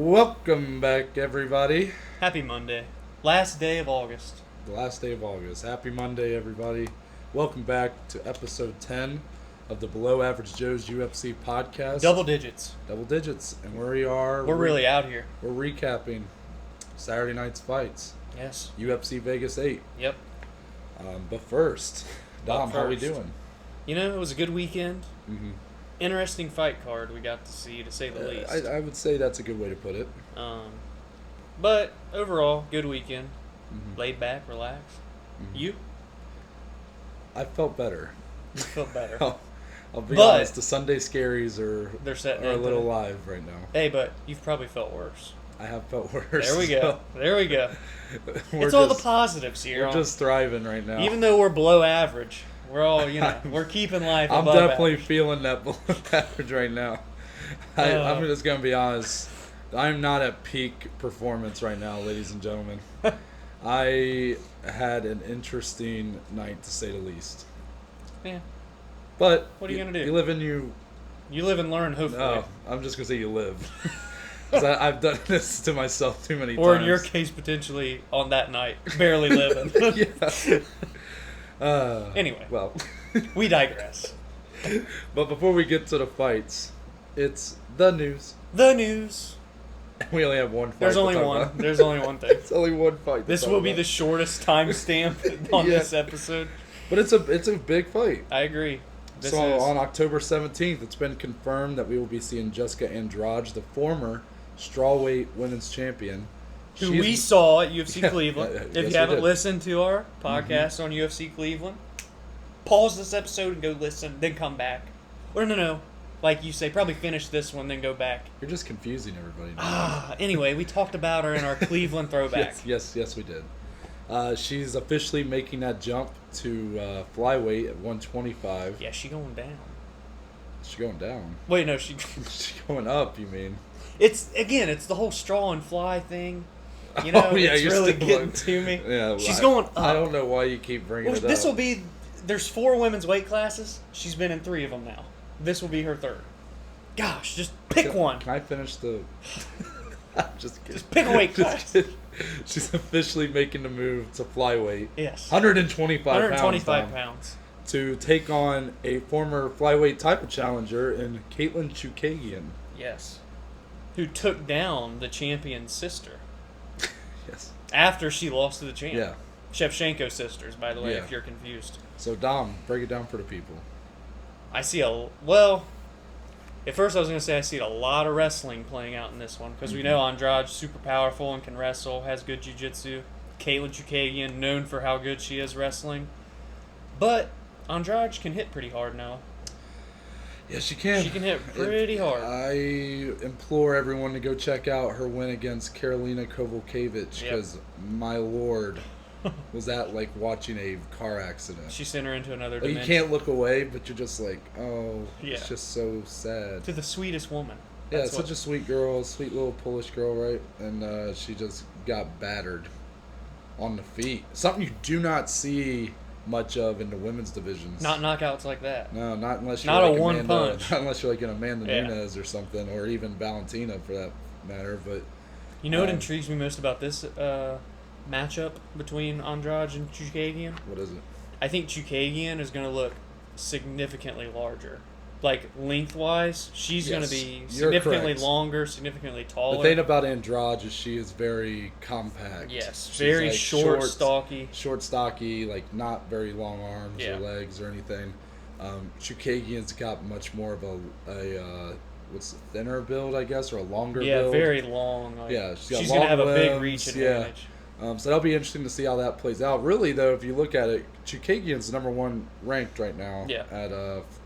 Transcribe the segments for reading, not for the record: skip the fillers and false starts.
Welcome back, everybody. Happy Monday. Last day of August. The last day of August. Happy Monday, everybody. Welcome back to episode 10 of the Below Average Joe's UFC podcast. Double digits. Double digits. And where we are... We're really out here. We're recapping Saturday night's fights. Yes. UFC Vegas 8. Yep. But first, Dom, how we doing? You know, it was a good weekend. Mm-hmm. Interesting fight card we got to see, to say the least. I would say that's a good way to put it. But overall, good weekend. Mm-hmm. Laid back, relaxed. Mm-hmm. You? I felt better. You felt better. I'll be honest, the Sunday scaries are a little live right now. Hey, but you've probably felt worse. I have felt worse. There we go. There we go. It's all the positives here. We're just thriving right now. Even though we're below average, we're all, we're keeping life above I'm definitely average. feeling that below average right now. I'm just going to be honest. I'm not at peak performance right now, ladies and gentlemen. I had an interesting night, to say the least. Yeah. But what are you going to do? You live and you live and learn, hopefully. No, I'm just going to say you live. Because I've done this to myself too many times. Or in your case, potentially on that night, barely living. Yeah. Anyway. Well. We digress. But before we get to the fights, it's the news. The news. We only have one fight. There's only one. About. There's only one thing. It's only one fight. This will be the shortest timestamp on this episode. But it's a big fight. I agree. On October 17th, it's been confirmed that we will be seeing Jessica Andrade, the former strawweight women's champion. Who we saw at UFC Cleveland. If you haven't listened to our podcast on UFC Cleveland, pause this episode and go listen, then come back. Or no. Like you say, probably finish this one, then go back. You're just confusing everybody now. Anyway, we talked about her in our Cleveland throwback. Yes, we did. She's officially making that jump to flyweight at 125. Yeah, she going down. She going down? Wait, no, She's going up, you mean? It's the whole straw and fly thing. It's really getting to me. Yeah, she's going up. I don't know why you keep bringing it up. There's 4 women's weight classes. She's been in 3 of them now. This will be her 3rd. Gosh, just pick one. Can I finish the... I'm just kidding. Just pick a weight class. She's officially making the move to flyweight. Yes. 125 pounds. To take on a former flyweight title challenger in Caitlin Chukagian. Yes. Who took down the champion's sister. Yes. After she lost to the champ. Yeah. Shevchenko sisters, by the way, if you're confused. So, Dom, break it down for the people. At first I was going to say I see a lot of wrestling playing out in this one, because we know Andrade's super powerful and can wrestle, has good jiu-jitsu. Caitlin Chukagian, known for how good she is wrestling. But Andrade can hit pretty hard now. Yes, she can. She can hit pretty hard. I implore everyone to go check out her win against Karolina Kowalkiewicz, because, my lord, was that like watching a car accident. She sent her into another dimension. You can't look away, but you're just like, it's just so sad. To the sweetest woman. That's such a sweet girl, sweet little Polish girl, right? And she just got battered on the feet. Something you do not see much of in the women's divisions. Not knockouts like that. No, not unless you're not like a one punch. Not unless you're like an Amanda Nunes or something, or even Valentina for that matter. But you know what intrigues me most about this matchup between Andrade and Chukagian? What is it? I think Chukagian is going to look significantly larger. Like, lengthwise, she's going to be significantly longer, significantly taller. The thing about Andrade is she is very compact. Yes, she's very short, stocky. Short, stocky, like not very long arms or legs or anything. Chukagian's got much more of a thinner build, I guess, or a longer build. Yeah, very long. She's going to have a big reach advantage. So that'll be interesting to see how that plays out. Really, though, if you look at it, Chukagian's number 1 ranked right now at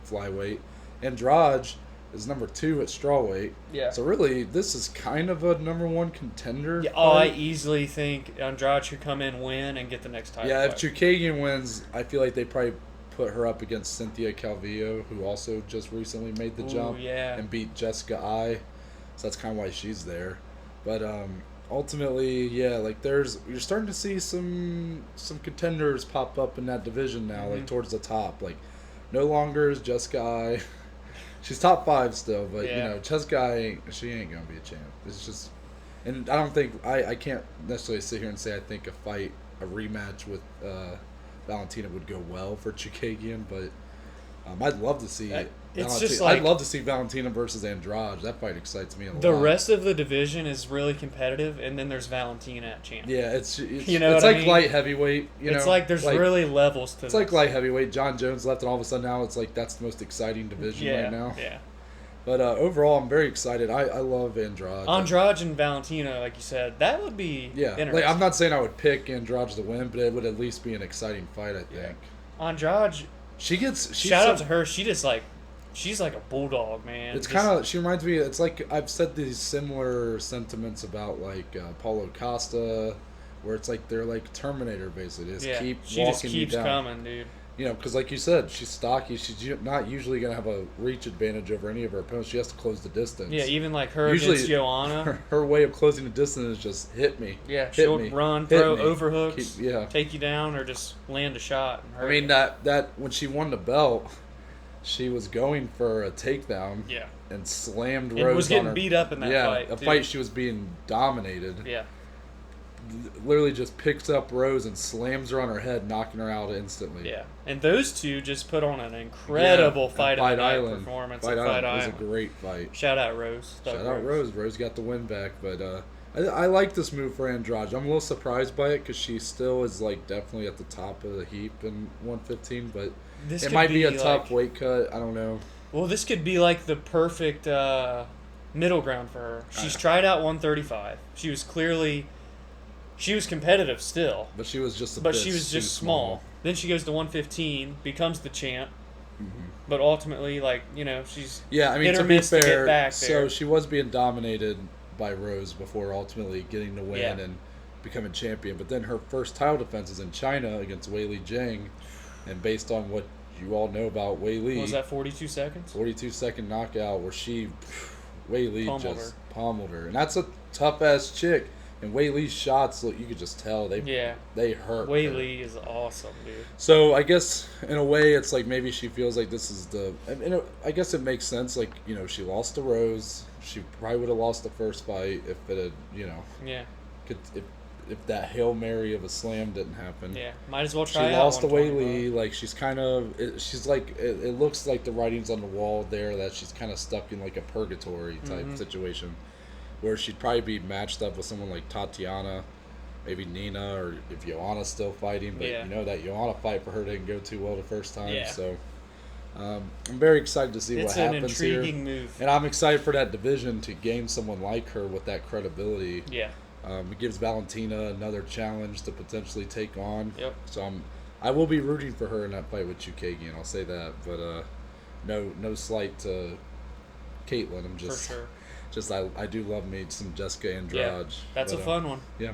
flyweight. Andrade is number 2 at strawweight. Yeah. So really, this is kind of a number 1 contender. Yeah, I easily think Andrade should come in, win, and get the next title. Yeah, if Chukagian wins, I feel like they probably put her up against Cynthia Calvillo, who also just recently made the jump and beat Jessica Ai. So that's kind of why she's there. But ultimately, you're starting to see some contenders pop up in that division now, like towards the top. Like, no longer is Jessica Ai. She's top 5 still, but Jessica Ai, she ain't gonna be a champ. It's just And I don't think I can't necessarily sit here and say I think a rematch with Valentina would go well for Chikagian, but I'd love to see it. It's just like, I'd love to see Valentina versus Andrade. That fight excites me a lot. The rest of the division is really competitive, and then there's Valentina at champ. Yeah, it's you know it's what like I mean? light heavyweight. It's like there's really levels to It's this. like light heavyweight. John Jones left, and all of a sudden now it's like that's the most exciting division right now. Yeah. But overall, I'm very excited. I love Andrade. Andrade and Valentina, like you said, that would be interesting. Like I'm not saying I would pick Andrade to win, but it would at least be an exciting fight. I think. Andrade. Shout out to her. She's like a bulldog, man. It's kind of, she reminds me, it's like I've said these similar sentiments about like Paulo Costa, where it's like they're like Terminator basically. She just keeps coming, dude. You know, because like you said, she's stocky. She's not usually going to have a reach advantage over any of her opponents. She has to close the distance. Yeah, even like her against Joanna. Her way of closing the distance is just hit me. Yeah, she'll run, throw overhooks, take you down, or just land a shot. And hurt I mean, that when she won the belt, she was going for a takedown. Yeah. And slammed Rose. And was getting beat up in that fight. Yeah, a fight she was being dominated. Yeah. Literally just picks up Rose and slams her on her head, knocking her out instantly. Yeah. And those two just put on an incredible Fight Island performance. Fight Island. It was a great fight. Shout out Rose. Shout out Rose. Rose got the win back. But I like this move for Andrade. I'm a little surprised by it because she still is like definitely at the top of the heap in 115, but it might be a tough weight cut. I don't know. Well, this could be like the perfect middle ground for her. She's tried out 135. She was competitive still. But she was just she was just small. Then she goes to 115, becomes the champ. Mm-hmm. But ultimately, like, you know, she's hit or miss to get back there. So she was being dominated by Rose before ultimately getting the win and becoming champion. But then her first title defense is in China against Weili Zhang. And based on what you all know about Weili... What was that, 42 seconds? 42-second knockout where Weili just pummeled her. And that's a tough-ass chick. And Weili's shots, look, you could just tell they hurt. Weili is awesome, dude. So I guess in a way, it's like maybe she feels like this is the. I guess it makes sense. Like, you know, she lost to Rose. She probably would have lost the first fight if it had, you know. Yeah. If that Hail Mary of a slam didn't happen. Yeah, might as well try. She lost to Weili. Like she's kind of. She's like. It looks like the writing's on the wall there that she's kind of stuck in like a purgatory type situation. Where she'd probably be matched up with someone like Tatiana, maybe Nina, or if Joanna's still fighting. But you know that Joanna fight for her didn't go too well the first time. Yeah. So I'm very excited to see what happens here. It's an intriguing move. And I'm excited for that division to gain someone like her with that credibility. Yeah. It gives Valentina another challenge to potentially take on. Yep. So I will be rooting for her in that fight with Chikagian. I'll say that. But no slight to Caitlin. I'm just... For sure. I do love me some Jessica Andrade. Yeah, that's a fun one. Yeah.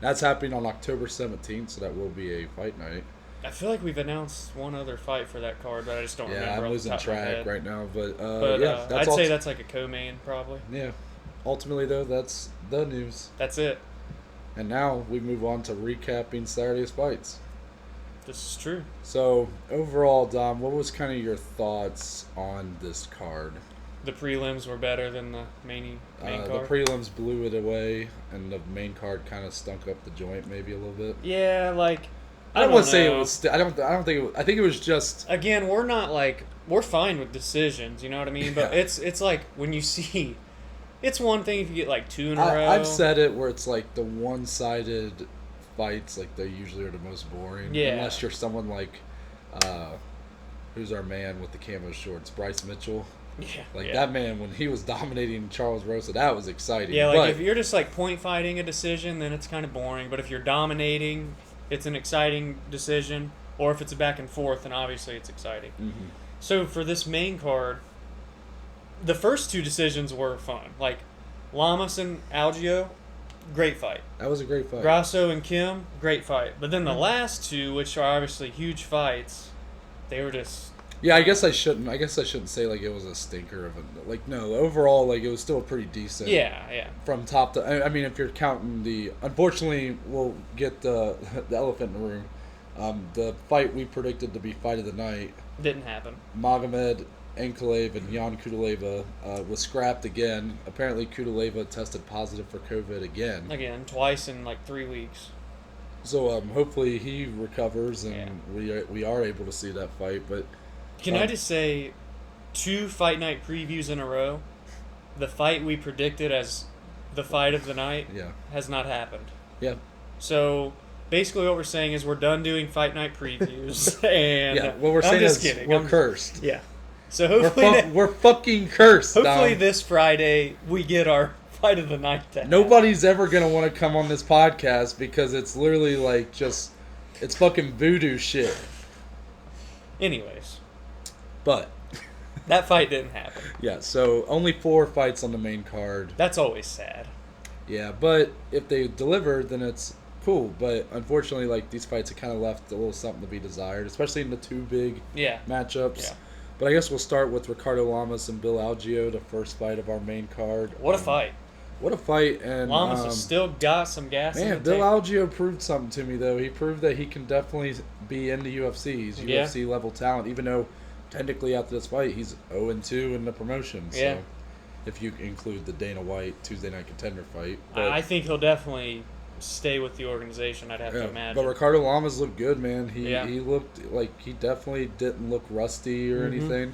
That's happening on October 17th, so that will be a fight night. I feel like we've announced one other fight for that card, but I just don't remember. Yeah, I'm losing track right now. But I'd say that's like a co-main, probably. Yeah. Ultimately, though, that's the news. That's it. And now we move on to recapping Saturday's fights. This is true. So, overall, Dom, what was kind of your thoughts on this card? The prelims were better than the main card. The prelims blew it away, and the main card kind of stunk up the joint, maybe a little bit. Yeah, like I don't want to say it was. I don't think. I think it was just. Again, we're not like we're fine with decisions. You know what I mean? But it's like when you see, it's one thing if you get like two in a row. I've said it where it's like the one-sided fights, like they usually are the most boring. Yeah. Unless you're someone like, who's our man with the camo shorts, Bryce Mitchell. Yeah, that man, when he was dominating Charles Rosa, that was exciting. Yeah, like if you're just like point fighting a decision, then it's kind of boring. But if you're dominating, it's an exciting decision. Or if it's a back and forth, then obviously it's exciting. Mm-hmm. So for this main card, the first two decisions were fun. Like Lamas and Algio, great fight. That was a great fight. Grasso and Kim, great fight. But then the last two, which are obviously huge fights, they were just... Yeah, I guess I shouldn't say like it was a stinker of a no. Overall, like it was still pretty decent. Yeah. From top to, I mean, if you're counting the, unfortunately, we'll get the elephant in the room. The fight we predicted to be fight of the night didn't happen. Magomed Ankalaev and Jan Kudaleva was scrapped again. Apparently, Kudaleva tested positive for COVID again. Again, twice in like 3 weeks. So hopefully he recovers and we are able to see that fight. But can I just say, 2 fight night previews in a row, the fight we predicted as the fight of the night has not happened. Yeah. So basically what we're saying is we're done doing fight night previews. And what we're saying is we're cursed. Yeah. So hopefully we're fucking cursed. Hopefully this Friday we get our fight of the night. Nobody's ever going to want to come on this podcast because it's literally like just, it's fucking voodoo shit. Anyways. But that fight didn't happen. Yeah, so only 4 fights on the main card. That's always sad. Yeah, but if they deliver, then it's cool. But unfortunately, like, these fights have kind of left a little something to be desired, especially in the 2 big matchups. Yeah. But I guess we'll start with Ricardo Lamas and Bill Algeo, the first fight of our main card. What a fight. What a fight. And Lamas has still got some gas in the tank. Bill Algeo proved something to me, though. He proved that he can definitely be in the UFC. He's UFC-level talent, even though technically after this fight, he's 0-2 in the promotion. So if you include the Dana White Tuesday Night Contender fight. But I think he'll definitely stay with the organization, I'd have to imagine. But Ricardo Lamas looked good, man. He looked like he definitely didn't look rusty or anything.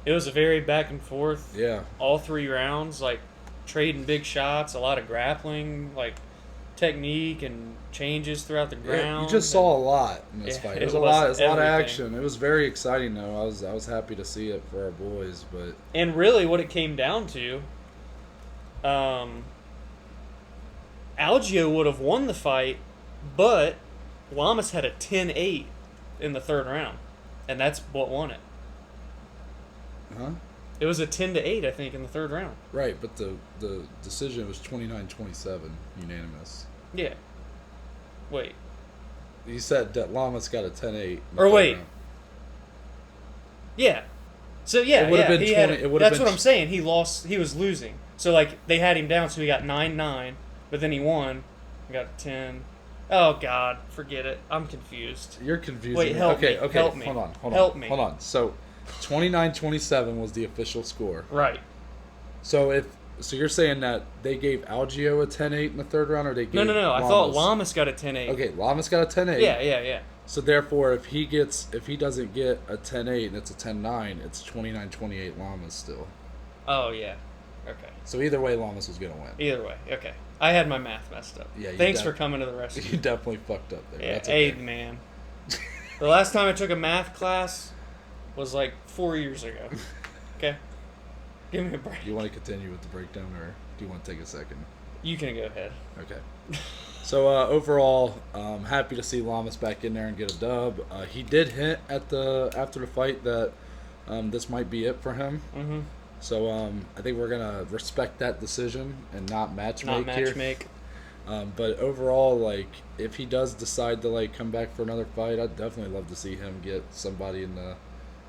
It was a very back and forth. Yeah. All 3 rounds, like trading big shots, a lot of grappling, like technique and changes throughout the ground. You just saw a lot in this fight. It was a lot of action. It was very exciting though. I was happy to see it for our boys, but and really what it came down to, Algeo would have won the fight, but Lamas had a 10-8 in the 3rd round, and that's what won it. Huh? It was a 10-8, I think, in the 3rd round. Right, but the decision was 29-27, unanimous. Yeah. Wait. You said that Lamas got a 10-8. Or wait. Round. Yeah. So yeah, it would have been 20. That's what I'm saying. He lost. He was losing. So like they had him down, so he got 9-9, but then he won. He got 10. Oh God, forget it. I'm confused. You're confused. Wait, help me. Okay. Help me. Hold on. So 29-27 was the official score. Right. So you're saying that they gave Algeo a 10-8 in the 3rd round, or they gave No. Lamas? I thought Lamas got a 10-8. Okay, Lamas got a 10-8. Yeah. So therefore, if he doesn't get a 10-8 and it's a 10-9, it's 29-28 Lamas still. Oh yeah. Okay. So either way, Lamas was gonna win. Either way, okay. I had my math messed up. Yeah. Thanks for coming to the rescue. You definitely fucked up there. Yeah. That's okay. Man. The last time I took a math class was like 4 years ago. Okay. Give me a break. Do you want to continue with the breakdown, or do you want to take a second? You can go ahead. Okay. So overall, happy to see Lamas back in there and get a dub. He did hint after the fight that this might be it for him. Mm-hmm. So I think we're gonna respect that decision and not matchmake here. But overall, like, if he does decide to like come back for another fight, I'd definitely love to see him get somebody in the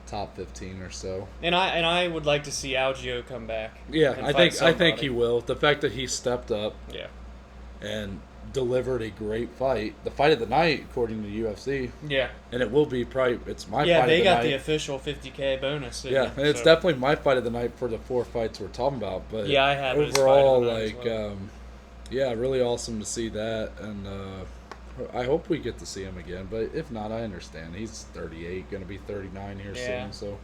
top 15 or so. And I would like to see Algeo come back. Yeah, I think he will. The fact that he stepped up. Yeah. And delivered a great fight. The fight of the night, according to the UFC. Yeah. And it will be probably, it's my fight of the night. Yeah, they got the official $50K bonus. Yeah, and it's definitely my fight of the night for the 4 fights we're talking about. But yeah, I have overall, like, yeah, really awesome to see that. And I hope we get to see him again. But if not, I understand. He's 38, going to be 39 here soon. So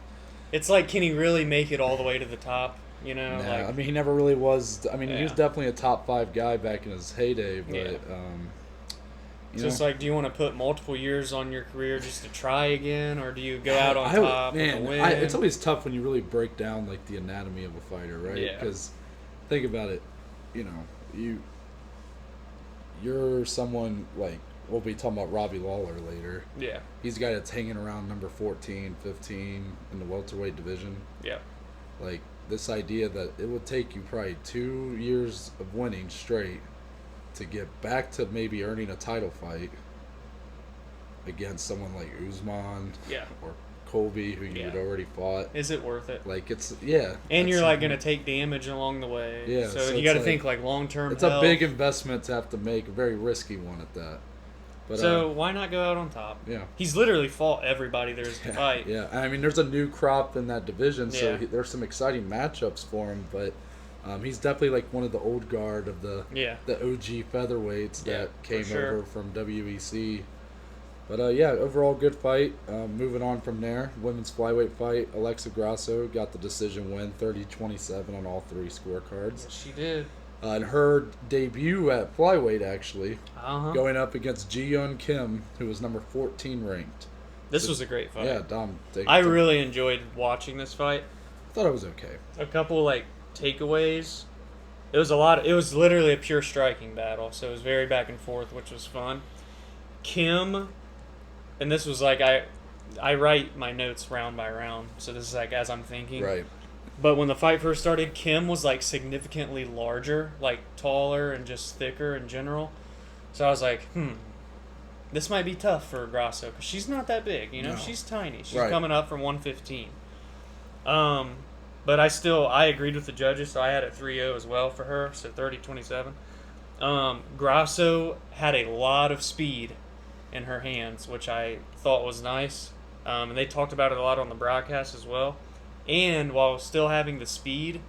it's like, can he really make it all the way to the top? You know, like, I mean, he never really was. I mean, he was definitely a top 5 guy back in his heyday, but so it's like, do you want to put multiple years on your career just to try again, or do you go out on top with a win? It's always tough when you really break down like the anatomy of a fighter, right? Yeah. Because think about it, you know, you're someone like, we'll be talking about Robbie Lawler later. Yeah. He's a guy that's hanging around number 14, 15 in the welterweight division. Yeah. Like, this idea that it would take you probably 2 years of winning straight to get back to maybe earning a title fight against someone like Usman or Colby, who you had already fought. Is it worth it? Like, it's, and you're like going to take damage along the way. Yeah. So you got to think like long-term It's a big investment to have to make, a very risky one at that. But, so why not go out on top? Yeah. He's literally fought everybody there is to fight. Yeah, I mean, there's a new crop in that division, so there's some exciting matchups for him, but he's definitely like one of the old guard of the OG featherweights that came over from WEC. But overall good fight. Moving on from there, women's flyweight fight. Alexa Grasso got the decision win, 30-27 on all three scorecards. Yes, she did. And her debut at flyweight, actually, going up against Ji-Yeon Kim, who was number 14 ranked. This was a great fight. Yeah, Dom. I really enjoyed watching this fight. I thought it was okay. A couple takeaways. It was literally a pure striking battle, so it was very back and forth, which was fun. Kim, and this was I write my notes round by round, so this is as I'm thinking. Right. But when the fight first started, Kim was significantly larger, taller and just thicker in general. So I was this might be tough for Grasso because she's not that big, No. She's tiny. She's coming up from 115. But I agreed with the judges, so I had it 3-0 as well for her, so 30-27. Grasso had a lot of speed in her hands, which I thought was nice. And they talked about it a lot on the broadcast as well. And while still having the speed,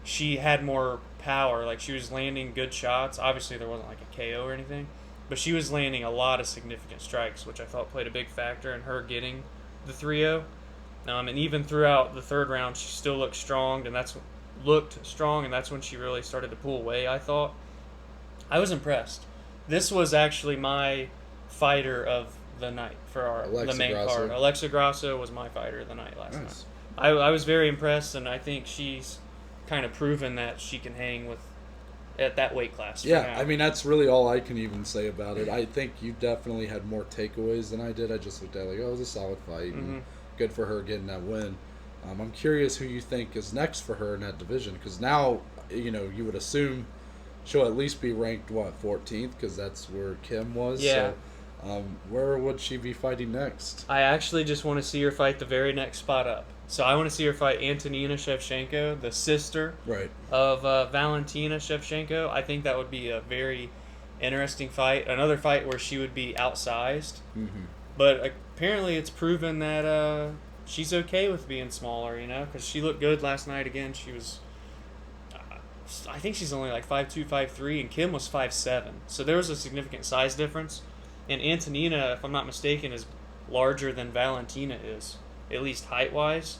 she had more power. She was landing good shots. Obviously, there wasn't a KO or anything. But she was landing a lot of significant strikes, which I thought played a big factor in her getting the 3-0. And even throughout the third round, she still looked strong, and that's when she really started to pull away, I thought. I was impressed. This was actually my fighter of the night for the main card. Alexa Grasso was my fighter of the night last night. I was very impressed, and I think she's kind of proven that she can hang at that weight class. Yeah, I mean, that's really all I can even say about it. I think you definitely had more takeaways than I did. I just looked at it it was a solid fight, and good for her getting that win. I'm curious who you think is next for her in that division, because now, you would assume she'll at least be ranked, 14th, because that's where Kim was. Yeah. So, where would she be fighting next? I actually just want to see her fight the very next spot up. So I want to see her fight Antonina Shevchenko, the sister of Valentina Shevchenko. I think that would be a very interesting fight. Another fight where she would be outsized. Mm-hmm. But apparently it's proven that she's okay with being smaller, because she looked good last night again. She was, I think she's only 5'2", 5'3", and Kim was 5'7". So there was a significant size difference. And Antonina, if I'm not mistaken, is larger than Valentina is, at least height-wise.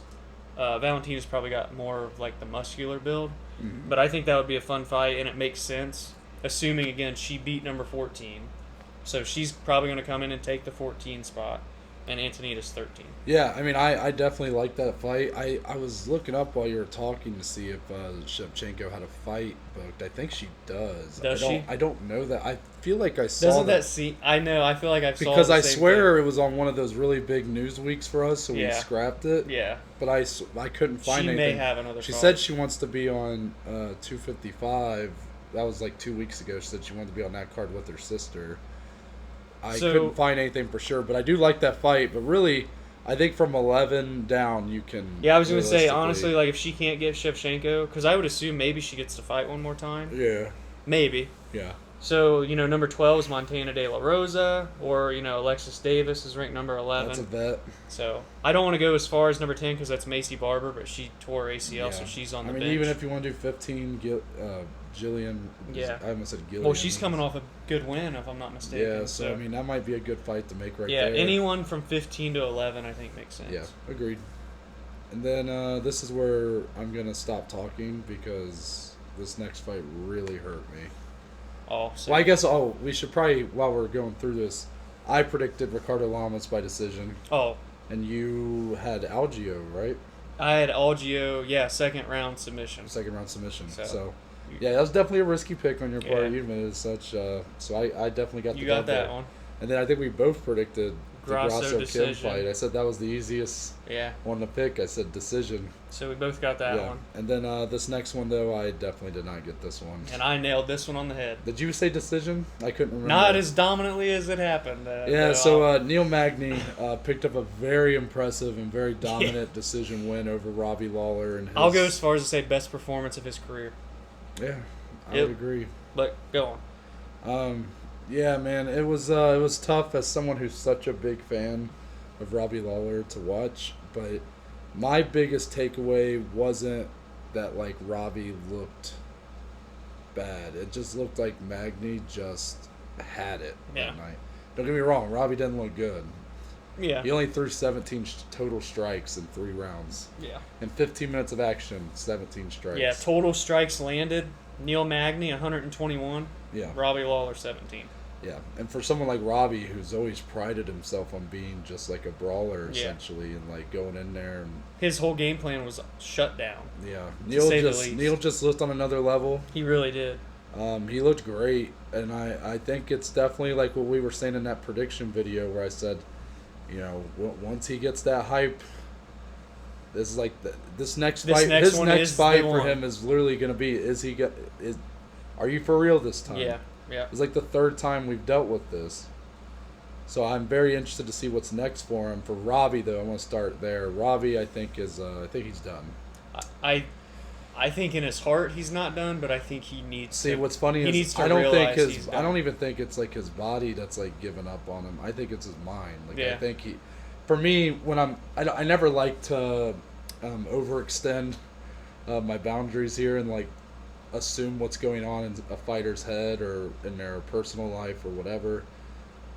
Valentina's probably got more of the muscular build. Mm-hmm. But I think that would be a fun fight, and it makes sense, assuming, again, she beat number 14. So she's probably going to come in and take the 14 spot, and Antonina's 13. Yeah, I mean, I definitely like that fight. I was looking up while you were talking to see if Shevchenko had a fight booked. I think she does. Does she? I don't know that. I feel like I saw Doesn't that seem... I know. I feel like I've saw because the I same swear thing. it was on one of those really big news weeks for us, so we scrapped it. Yeah. But I couldn't find anything. She may have another She card. said she wants to be on 255. That was 2 weeks ago. She said she wanted to be on that card with her sister. I couldn't find anything for sure, but I do like that fight. But really, I think from 11 down, you can... Yeah, I was going to say, honestly, if she can't get Shevchenko, because I would assume maybe she gets to fight one more time. Yeah. Maybe. Yeah. So, number 12 is Montana De La Rosa, or, Alexis Davis is ranked number 11. That's a bet. So, I don't want to go as far as number 10 because that's Macy Barber, but she tore ACL, so she's on the bench. Even if you want to do 15, Jillian... Yeah. I almost said Gillian. Well, she's coming off a good win, if I'm not mistaken. Yeah, so that might be a good fight to make there. Yeah, anyone from 15 to 11, I think, makes sense. Yeah, agreed. And then this is where I'm going to stop talking because this next fight really hurt me. Well, I guess we should probably, while we're going through this, I predicted Ricardo Lamas by decision. Oh. And you had Algeo, right? I had Algeo, second round submission. So yeah, that was definitely a risky pick on your part. You admitted as such. So I definitely got You got that one. And then I think we both predicted the Grasso decision. Kim fight. I said that was the easiest one to pick. I said decision. So we both got that one. And then this next one, though, I definitely did not get this one. And I nailed this one on the head. Did you say decision? I couldn't remember. Not as dominantly as it happened. So Neil Magny picked up a very impressive and very dominant decision win over Robbie Lawler. I'll go as far as to say best performance of his career. Yeah, I would agree. But go on. Yeah, man, it was tough as someone who's such a big fan of Robbie Lawler to watch, but my biggest takeaway wasn't that like Robbie looked bad. It just looked like Magny just had it that night. Don't get me wrong, Robbie didn't look good. Yeah. He only threw 17 total strikes in 3 rounds. Yeah. In 15 minutes of action, 17 strikes. Yeah, total strikes landed. Neil Magny, 121. Yeah. Robbie Lawler, 17. Yeah, and for someone like Robbie, who's always prided himself on being just like a brawler, essentially, and like going in there and his whole game plan was shut down. Yeah, Neil just looked on another level. He really did. He looked great, and I think it's definitely like what we were saying in that prediction video where I said, you know, once he gets that hype, this is like this next fight. His next fight for him is literally going to be: are you for real this time? Yeah. Yeah. It's like the 3rd time we've dealt with this. So I'm very interested to see what's next for him. For Robbie, though, I want to start there. Robbie, I think he's done. I think in his heart he's not done, but I think he needs. See, what's funny is I don't even think it's like his body that's like giving up on him. I think it's his mind. Like I think for me, when I never like to overextend my boundaries here and like assume what's going on in a fighter's head or in their personal life or whatever.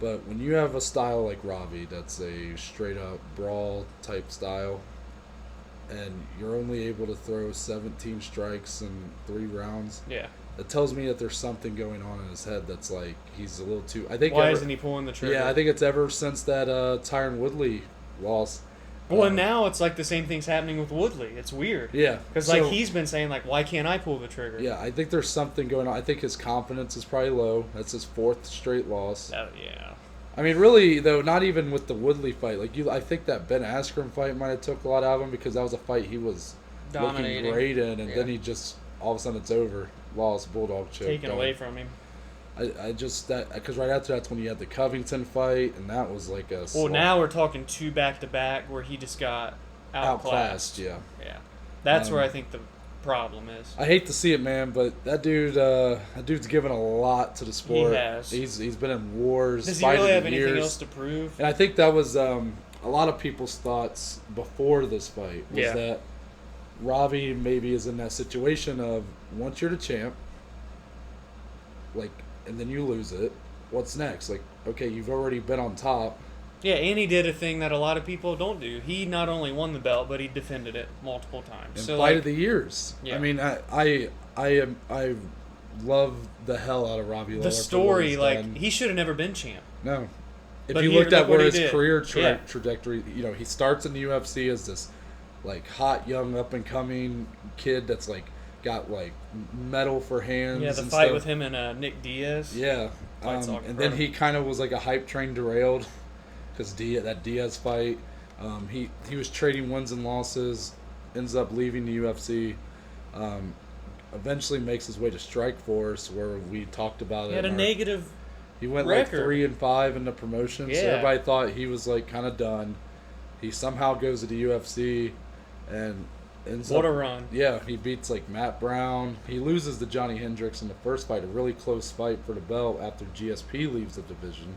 But when you have a style like Robbie that's a straight up brawl type style and you're only able to throw 17 strikes in 3 rounds, it tells me that there's something going on in his head that's like he's a little too. I think why isn't he pulling the trigger? Yeah, I think it's ever since that Tyron Woodley loss. Well, and now it's like the same thing's happening with Woodley. It's weird. Yeah. Because like he's been saying like, why can't I pull the trigger? Yeah, I think there's something going on. I think his confidence is probably low. That's his 4th straight loss. Yeah. I mean, really though, not even with the Woodley fight. Like I think that Ben Askren fight might have took a lot out of him because that was a fight he was looking great in, and then he just all of a sudden it's over. Lost, bulldog choke. Taken away from him. I just because right after that's when you had the Covington fight, and that was like a. Well, now we're talking 2 back-to-back where he just got outclassed. Yeah. Yeah, that's where I think the problem is. I hate to see it, man, but that dude's given a lot to the sport. He has. He's been in wars. Does he really have anything else to prove? And I think that was a lot of people's thoughts before this fight was that Robbie maybe is in that situation of once you're the champ, like. And then you lose it. What's next? Like, okay, you've already been on top. Yeah, and he did a thing that a lot of people don't do. He not only won the belt, but he defended it multiple times. And so fight of the years. Yeah. I mean, I love the hell out of Robbie Lawler. The story, like he should have never been champ. No, if you looked at where his career trajectory, you know, he starts in the UFC as this like hot young up and coming kid that's like. Got like metal for hands. Yeah, the fight with him and Nick Diaz. Yeah, and then he kind of was like a hype train derailed because that Diaz fight. He was trading wins and losses, ends up leaving the UFC. Eventually makes his way to Strikeforce, where we talked about it. He had a negative. He went record. like 3-5 in the promotion, so everybody thought he was like kind of done. He somehow goes to the UFC, and. What a run. Yeah, he beats like Matt Brown. He loses to Johnny Hendricks in the first fight, a really close fight for the belt after GSP leaves the division.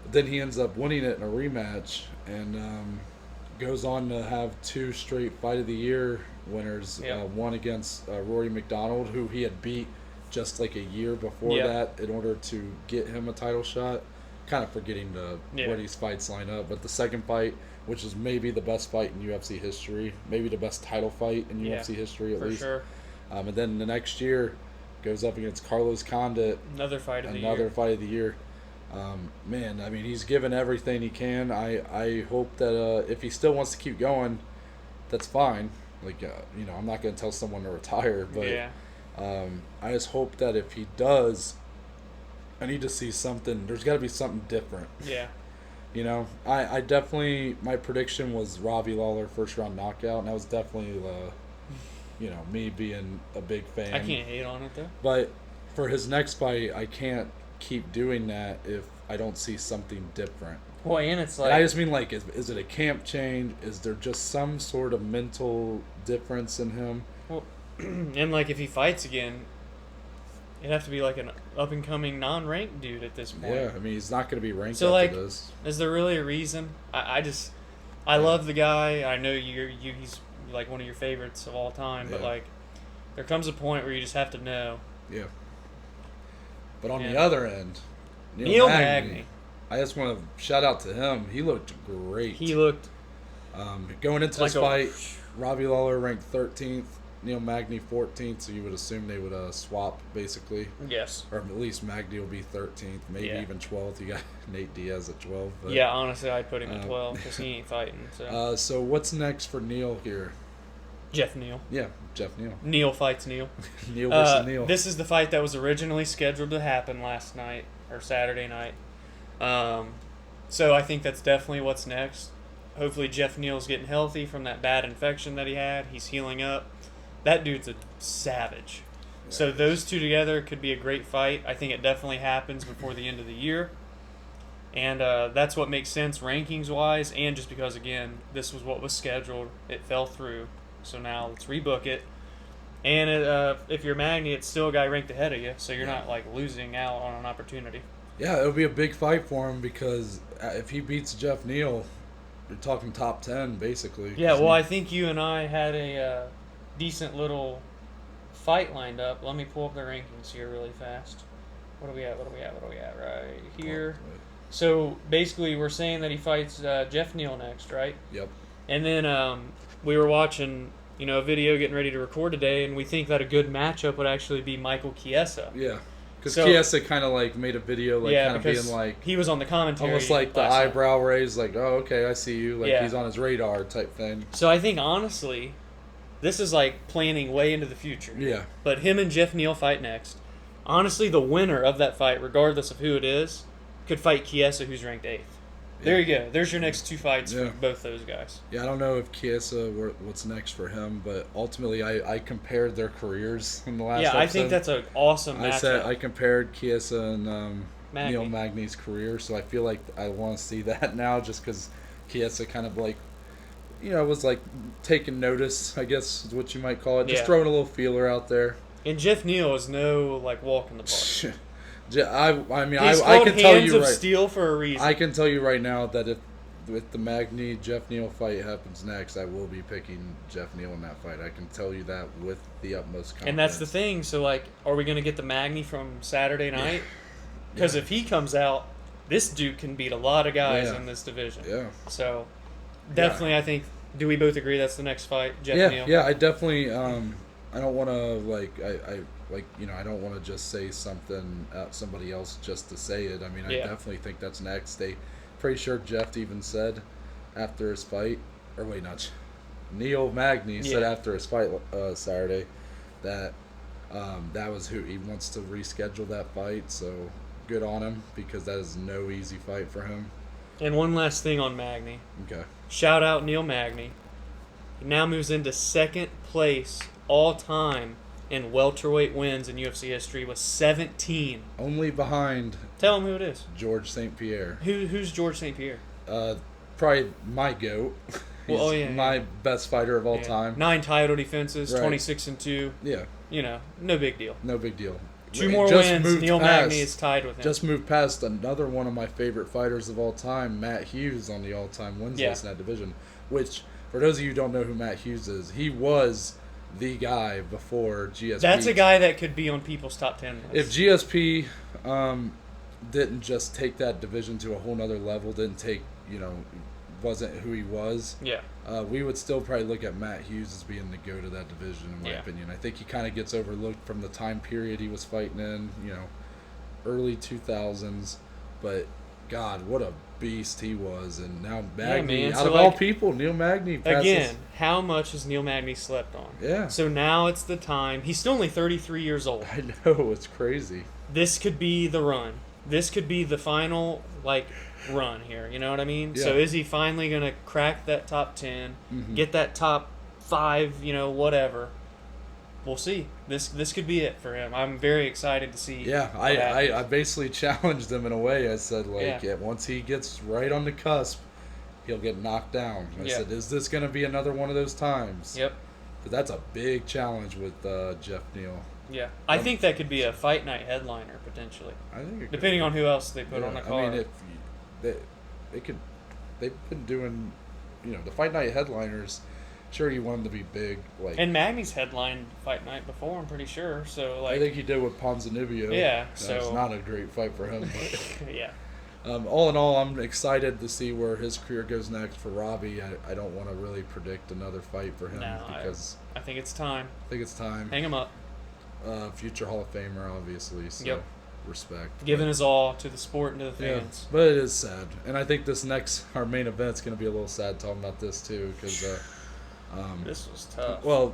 But then he ends up winning it in a rematch and goes on to have 2 straight Fight of the Year winners. One against Rory McDonald, who he had beat just like a year before that in order to get him a title shot. Kind of forgetting where these fights line up. But the second fight, which is maybe the best fight in UFC history, maybe the best title fight in UFC history at least. For sure. And then the next year goes up against Carlos Condit. Another fight of the year. Man, I mean, he's given everything he can. I hope that if he still wants to keep going, that's fine. Like, I'm not going to tell someone to retire, but I just hope that if he does, I need to see something. There's got to be something different. Yeah. You know, I definitely, my prediction was Robbie Lawler first round knockout, and that was definitely, me being a big fan. I can't hate on it, though. But for his next fight, I can't keep doing that if I don't see something different. Well, and it's like... And I just mean, like, is it a camp change? Is there just some sort of mental difference in him? Well, and, like, if he fights again, It'd have to be like an up-and-coming non-ranked dude at this point. Yeah, I mean, he's not going to be ranked so, after this. Is there really a reason? I love the guy. I know he's like one of your favorites of all time, but like, there comes a point where you just have to know. Yeah. But on the other end, Neil Magny. I just want to shout out to him. He looked great. He looked... going into this fight, Robbie Lawler ranked 13th, Neil Magny 14th, so you would assume they would swap, basically. Yes. Or at least Magny will be 13th, maybe even 12th. You got Nate Diaz at 12. But, yeah, honestly, I'd put him at 12 because he ain't fighting. So what's next for Neil here? Jeff Neal. Yeah, Jeff Neal. Neal fights Neal. Neal versus Neal. This is the fight that was originally scheduled to happen last night, or Saturday night. So I think that's definitely what's next. Hopefully Jeff Neal's getting healthy from that bad infection that he had. He's healing up. That dude's a savage. Yeah, so those two together could be a great fight. I think it definitely happens before the end of the year. And that's what makes sense rankings-wise, and just because, again, this was what was scheduled. It fell through. So now let's rebook it. And if you're Magny, it's still a guy ranked ahead of you, so you're not like losing out on an opportunity. Yeah, it'll be a big fight for him because if he beats Jeff Neal, you're talking top 10, basically. Yeah, well, I think you and I had a decent little fight lined up. Let me pull up the rankings here really fast. What are we at? Right here. So basically, we're saying that he fights Jeff Neal next, right? Yep. And then we were watching, a video getting ready to record today, and we think that a good matchup would actually be Michael Chiesa. Yeah. Because Chiesa kind of like made a video kind of being like... he was on the commentary. Almost like the eyebrow raise, like, oh, okay, I see you. Like he's on his radar type thing. So I think, honestly, this is like planning way into the future. Yeah. But him and Jeff Neal fight next. Honestly, the winner of that fight, regardless of who it is, could fight Chiesa, who's ranked 8th. There you go. There's your next two fights for both those guys. Yeah, I don't know if Chiesa, what's next for him, but ultimately I compared their careers in the last episode. I think that's an awesome matchup. I compared Chiesa and Neil Magny's career, so I feel like I want to see that now just because Chiesa kind of like, was like taking notice, I guess is what you might call it. Just throwing a little feeler out there. And Jeff Neal is no like walk in the park. I can tell you of steel for a reason. I can tell you right now that if the Magny Jeff Neal fight happens next, I will be picking Jeff Neal in that fight. I can tell you that with the utmost confidence. And that's the thing. So like, are we going to get the Magny from Saturday night? Because if he comes out, this dude can beat a lot of guys in this division. Yeah. So definitely, I think. Do we both agree that's the next fight, Jeff Neal? Yeah. I definitely. I don't want to I don't want to just say something somebody else just to say it. I mean, I definitely think that's next. Pretty sure Jeff even said after his fight, or wait, not Neil Magny said after his fight Saturday that that was who he wants to reschedule that fight. So good on him because that is no easy fight for him. And one last thing on Magny. Okay. Shout out Neil Magny. He now moves into second place all time in welterweight wins in UFC history with 17. Only behind... Tell him who it is. George St. Pierre. Who's George St. Pierre? Probably my GOAT. He's my best fighter of all time. 9 title defenses, 26-2. Yeah. No big deal. No big deal. 2 more wins, Neil Magny is tied with him. Just moved past another one of my favorite fighters of all time, Matt Hughes, on the all-time wins list in that division. Which, for those of you who don't know who Matt Hughes is, he was the guy before GSP. That's a guy that could be on people's top 10 lists. If GSP didn't just take that division to a whole nother level, didn't take, wasn't who he was, we would still probably look at Matt Hughes as being the go to that division, in my opinion. I think he kind of gets overlooked from the time period he was fighting in, early 2000s. But, God, what a beast he was. And now Magny, out of all people, Neil Magny passes. Again, how much has Neil Magny slept on? Yeah. So now it's the time. He's still only 33 years old. I know, it's crazy. This could be the run. This could be the final, run here. You know what I mean? Yeah. So is he finally going to crack that top 10, get that top 5, whatever? We'll see. This could be it for him. I'm very excited to see. Yeah, I basically challenged him in a way. I said, once he gets right on the cusp, he'll get knocked down. I said, is this going to be another one of those times? Yep. But that's a big challenge with Jeff Neal. Yeah, I think that could be a fight night headliner potentially. I think it depending on who else they put on the card. I mean, they've been doing, the fight night headliners. Sure, you want them to be big, and Magny's headlined fight night before. I'm pretty sure. So I think he did with Ponzinibbio. Yeah, so it's not a great fight for him. But, yeah. All in all, I'm excited to see where his career goes next. For Robbie, I don't want to really predict another fight for him because I think it's time. Hang him up. Future Hall of Famer, obviously. So respect. Giving his all to the sport and to the fans. Yeah, but it is sad, and I think our main event's going to be a little sad talking about this too because. This was tough. Well,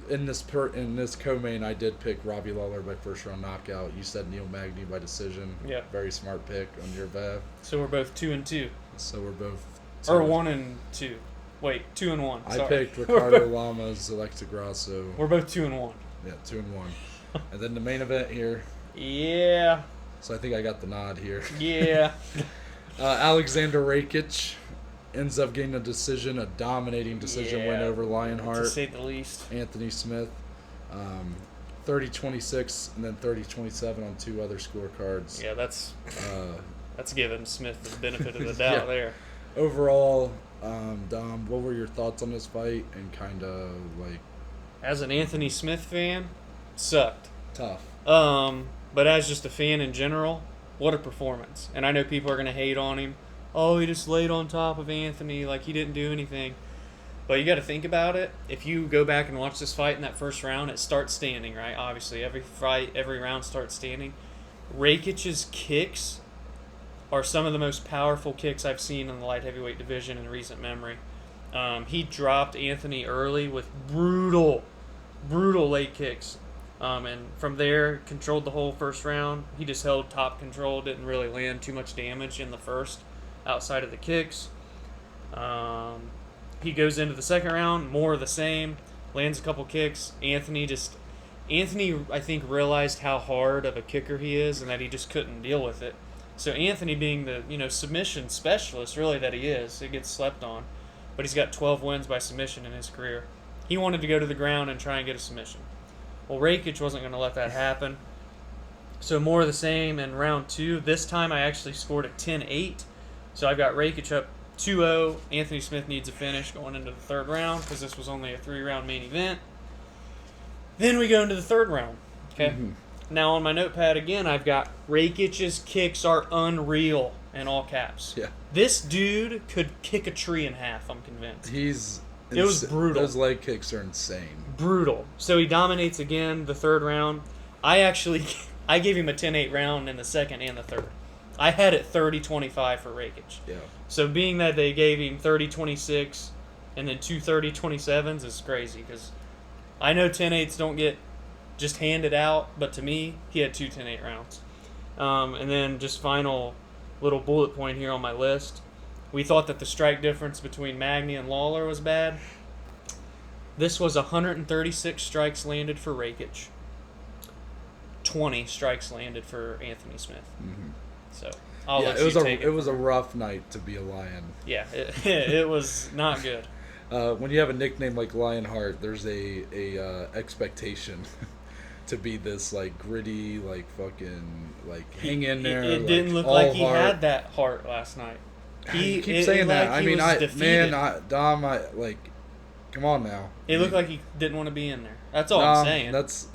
in this co-main, I did pick Robbie Lawler by first round knockout. You said Neil Magny by decision. Yeah. Very smart pick on your behalf. So we're both 2-2. So we're both. Or 1-2. Wait, 2-1. I picked Ricardo Lamas, Alexa Grasso. We're both 2-1. Yeah, 2-1. And then the main event here. Yeah. So I think I got the nod here. Yeah. Alexander Rakic ends up getting a dominating decision win over Lionheart. To say the least. Anthony Smith, 30-26 and then 30-27 on 2 other scorecards. Yeah, that's giving Smith the benefit of the doubt there. Overall, Dom, what were your thoughts on this fight and kind of like? As an Anthony Smith fan, sucked. Tough. But as just a fan in general, what a performance. And I know people are going to hate on him. Oh, he just laid on top of Anthony like he didn't do anything. But you got to think about it. If you go back and watch this fight in that first round, it starts standing, right? Obviously, every round starts standing. Rakic's kicks are some of the most powerful kicks I've seen in the light heavyweight division in recent memory. He dropped Anthony early with brutal late kicks. And from there, controlled the whole first round. He just held top control, didn't really land too much damage in the first. Outside of the kicks. He goes into the second round, more of the same, lands a couple kicks. Anthony, I think, realized how hard of a kicker he is and that he just couldn't deal with it. So Anthony, being the submission specialist really that he is, it gets slept on. But he's got 12 wins by submission in his career. He wanted to go to the ground and try and get a submission. Well, Rakic wasn't going to let that happen. So more of the same in round 2. This time I actually scored a 10-8. So I've got Rakic up 2-0. Anthony Smith needs a finish going into the third round because this was only a 3-round main event. Then we go into the third round. Okay. Mm-hmm. Now on my notepad again, I've got Rakic's kicks are unreal in all caps. Yeah. This dude could kick a tree in half, I'm convinced. It was brutal. Those leg kicks are insane. Brutal. So he dominates again the third round. I gave him a 10-8 round in the second and the third. I had it 30-25 for Rakic. Yeah. So being that they gave him 30-26 and then 2 30-27s is crazy because I know 10-8s don't get just handed out, but to me, he had 2 10-8 rounds. And then just final little bullet point here on my list. We thought that the strike difference between Magny and Lawler was bad. This was 136 strikes landed for Rakic. 20 strikes landed for Anthony Smith. Mm-hmm. So I'll let you take it. It was a rough night to be a Lion. Yeah, it was not good. When you have a nickname like Lionheart, there's a expectation to be this like gritty, like fucking like hang in there. It didn't look like he had that heart last night. He keeps saying that. I mean, Dom, come on now. It looked like he didn't want to be in there. That's all I'm saying. That's.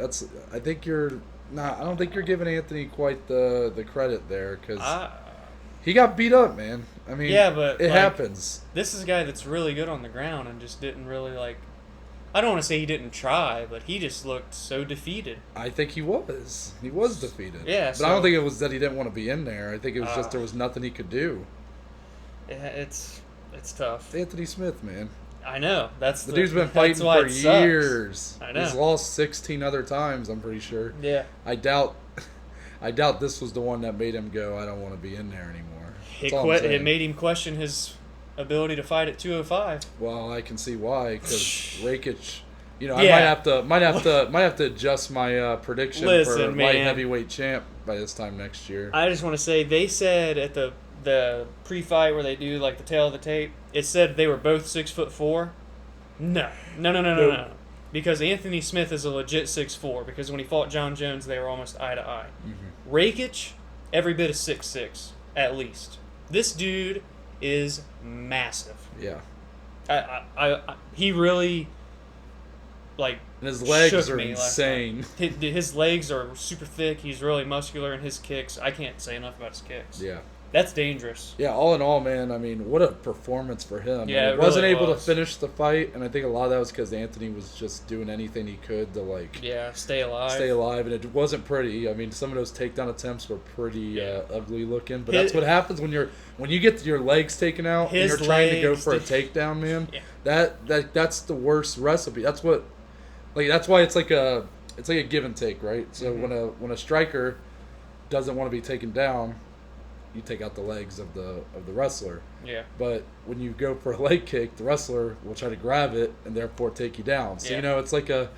I think you're. I don't think you're giving Anthony quite the credit there because he got beat up, man. I mean, yeah, but it happens. This is a guy that's really good on the ground and just didn't really I don't want to say he didn't try, but he just looked so defeated. I think he was. He was defeated. Yeah, but I don't think it was that he didn't want to be in there. I think it was just there was nothing he could do. It's tough. Anthony Smith, man. I know. The dude's been fighting for years. Sucks. I know. He's lost 16 other times, I'm pretty sure. Yeah. I doubt this was the one that made him go, I don't want to be in there anymore. It made him question his ability to fight at 205. Well, I can see why, because Rakic, I might have to adjust my prediction for light heavyweight champ by this time next year. I just want to say they said at the pre-fight where they do the tail of the tape, it said they were both 6'4". No. because Anthony Smith is a legit 6'4", because when he fought John Jones, they were almost eye to eye. Mm-hmm. Rakic, every bit of 6'6", at least. This dude is massive. Yeah. He really, like, and his legs are insane. His legs are super thick. He's really muscular, and his kicks, I can't say enough about his kicks. Yeah. That's dangerous. Yeah, all in all, man, I mean, what a performance for him. Yeah, he wasn't able to finish the fight, and I think a lot of that was because Anthony was just doing anything he could to, like... Yeah, stay alive. And it wasn't pretty. I mean, some of those takedown attempts were pretty ugly looking, but that's what happens when you get your legs taken out and you're trying to go for a takedown, man. Yeah. That's the worst recipe. That's what... Like, that's why it's like a give and take, right? So when a striker doesn't want to be taken down, you take out the legs of the wrestler. Yeah. But when you go for a leg kick, the wrestler will try to grab it and therefore take you down. So it's like it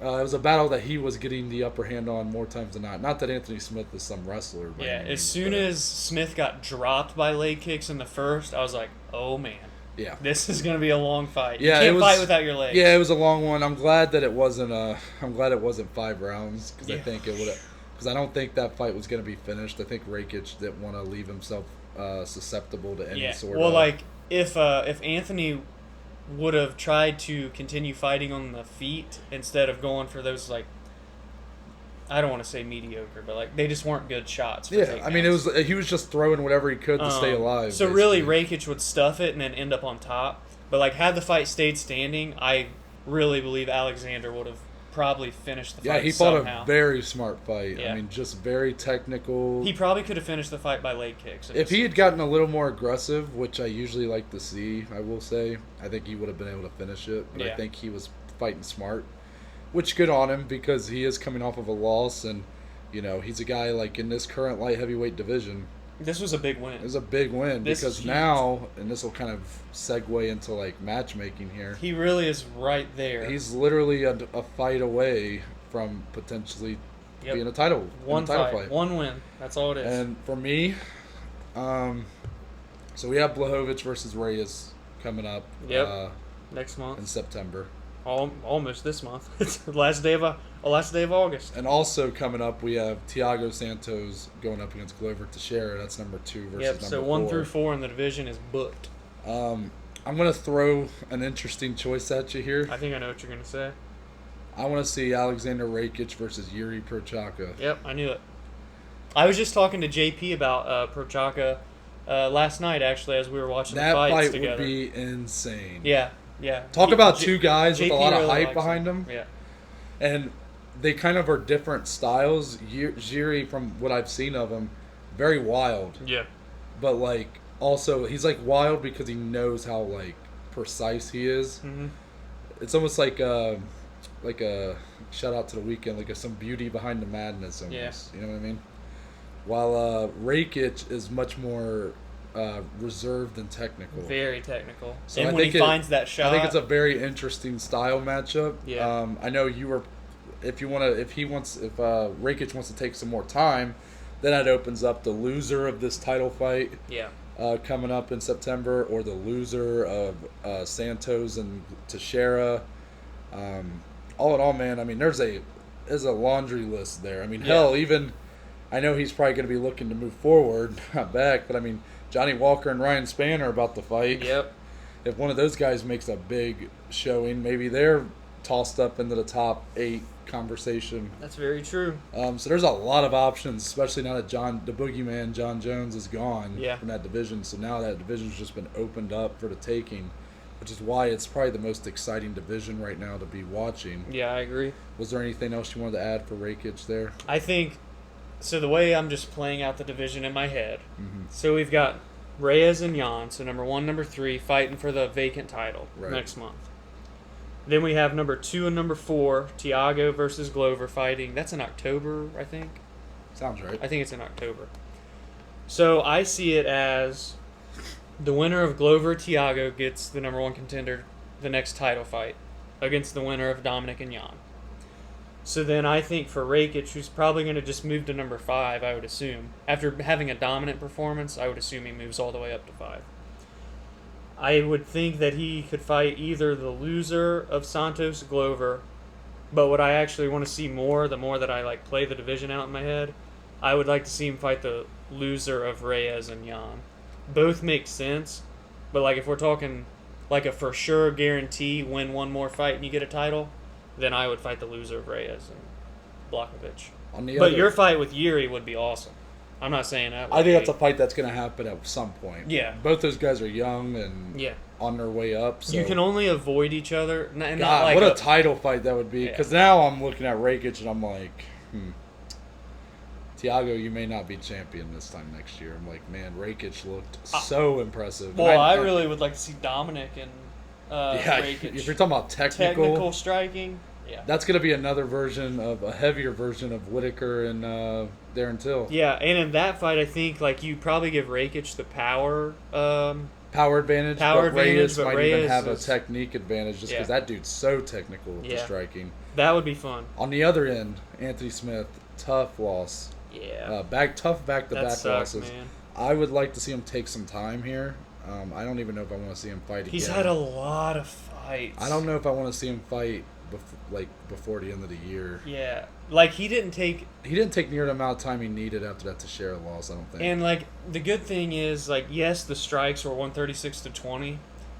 was a battle that he was getting the upper hand on more times than not. Not that Anthony Smith is some wrestler. Yeah. As soon as Smith got dropped by leg kicks in the first, I was like, oh man. Yeah. This is going to be a long fight. Yeah, you can't fight without your legs. Yeah, it was a long one. I'm glad that it wasn't 5 rounds, because I think it would have. Because I don't think that fight was going to be finished. I think Rakic didn't want to leave himself susceptible to any sort of... Well, like, if Anthony would have tried to continue fighting on the feet instead of going for those, like, I don't want to say mediocre, but, like, they just weren't good shots. Yeah, I mean, he was just throwing whatever he could to stay alive. So, basically. Really, Rakic would stuff it and then end up on top. But, like, had the fight stayed standing, I really believe Alexander would have probably finished the fight. Yeah, he somehow. fought a very smart fight. Yeah. I mean, just very technical. He probably could have finished the fight by leg kicks. If he had gotten a little more aggressive, which I usually like to see, I will say, I think he would have been able to finish it. But I think he was fighting smart, which good on him, because he is coming off of a loss, and he's a guy like in this current light heavyweight division. This was a big win. It was a big win because now, and this will kind of segue into like matchmaking here. He really is right there. He's literally a fight away from potentially being a title. One fight, one win. That's all it is. And for me, so we have Blachowicz versus Reyes coming up. Yep. Next month in September. Almost this month. It's the last day of August. And also coming up, we have Thiago Santos going up against Glover Teixeira. That's number 2 versus number 4. So 1 through 4 in the division is booked. I'm going to throw an interesting choice at you here. I think I know what you're going to say. I want to see Alexander Rakic versus Yuri Prochazka. Yep, I knew it. I was just talking to JP about Prochazka last night, actually, as we were watching the fights together. That fight would be insane. Yeah. Talk about two guys with a lot of really hype behind them. Yeah. And they kind of are different styles. Jiri, from what I've seen of him, very wild. Yeah. But, like, also, he's, like, wild because he knows how, like, precise he is. Mm-hmm. It's almost like a shout out to the weekend, like some beauty behind the madness almost. Yeah. You know what I mean? While Rakic is much more reserved and technical. Very technical. So and when he finds that shot, I think it's a very interesting style matchup. Yeah. I know you were, if Rakic wants to take some more time, then that opens up the loser of this title fight. Yeah. Coming up in September, or the loser of Santos and Teixeira. All in all, man, I mean, there's a laundry list there. I mean, hell, even I know he's probably going to be looking to move forward, not back, but I mean, Johnny Walker and Ryan Spann are about to fight. Yep. If one of those guys makes a big showing, maybe they're tossed up into the top 8 conversation. That's very true. So there's a lot of options, especially now that the boogeyman John Jones is gone from that division. So now that division's just been opened up for the taking, which is why it's probably the most exciting division right now to be watching. Yeah, I agree. Was there anything else you wanted to add for Rakic there? I think, so the way I'm just playing out the division in my head, so we've got Reyes and Yan, so number 1, number 3, fighting for the vacant title next month. Then we have number 2 and number 4, Thiago versus Glover fighting. That's in October, I think. Sounds right. I think it's in October. So I see it as the winner of Glover-Thiago gets the number 1 contender the next title fight against the winner of Dominic and Yan. So then I think for Rakic, who's probably going to just move to number 5, I would assume. After having a dominant performance, I would assume he moves all the way up to 5. I would think that he could fight either the loser of Santos Glover, but what I actually want to see more, the more that I like play the division out in my head, I would like to see him fight the loser of Reyes and Yan. Both make sense, but like if we're talking like a for sure guarantee win one more fight and you get a title, then I would fight the loser of Reyes and Blachowicz. But your fight with Yuri would be awesome. I'm not saying that. I think that's a fight that's going to happen at some point. Yeah. Both those guys are young and on their way up. So. You can only avoid each other. And God, not like what a title fight that would be. Because now I'm looking at Rakic and I'm like, Thiago, you may not be champion this time next year. I'm like, man, Rakic looked so impressive. Well, I really would like to see Dominic and Rakic. If you're talking about technical striking, that's going to be another version of a heavier version of Whitaker and Darren Till. Yeah, and in that fight, I think like you probably give Rakic the power advantage. But Reyes might even have a technique advantage just because that dude's so technical with the striking. That would be fun. On the other end, Anthony Smith, tough loss. Yeah. Back-to-back losses. Man. I would like to see him take some time here. I don't even know if I want to see him fight again. He's had a lot of fights. I don't know if I want to see him fight before the end of the year. Yeah. Like, he didn't take near the amount of time he needed after that to share a loss, I don't think. And, like, the good thing is, like, yes, the strikes were 136-20,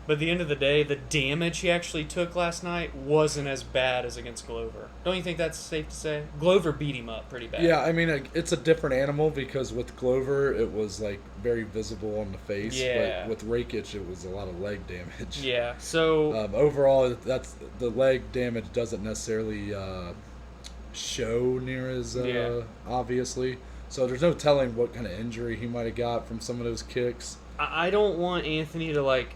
but at the end of the day, the damage he actually took last night wasn't as bad as against Glover. Don't you think that's safe to say? Glover beat him up pretty bad. Yeah, I mean, it's a different animal because with Glover, it was, like, very visible on the face. Yeah. But with Rakic, it was a lot of leg damage. Yeah, so... overall, the leg damage doesn't necessarily show near as obviously. So there's no telling what kind of injury he might have got from some of those kicks. I don't want Anthony to, like...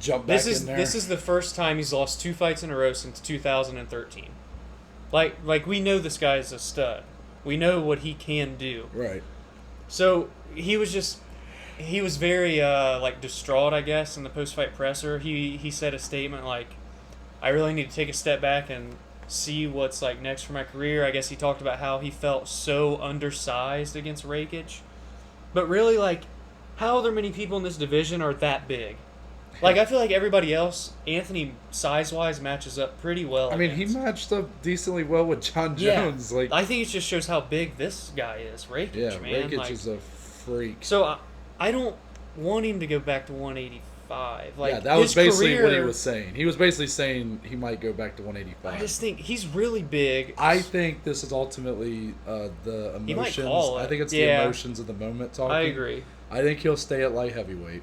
jump back in there. This is the first time he's lost 2 fights in a row since 2013. Like we know this guy's a stud. We know what he can do. Right. So he was very like distraught, I guess, in the post-fight presser. He said a statement like, "I really need to take a step back and see what's like next for my career." I guess he talked about how he felt so undersized against Rakic. But really, like, how other many people in this division are that big? Like, I feel like everybody else, Anthony, size-wise, matches up pretty well. I mean, he matched up decently well with John Jones. Like, I think it just shows how big this guy is, Rakic, man. Rakic is a freak. So, I don't want him to go back to 185. Like, that was basically what he was saying. He was basically saying he might go back to 185. I just think he's really big. I think this is ultimately the emotions. He might call it. I think it's the emotions of the moment talking. I agree. I think he'll stay at light heavyweight.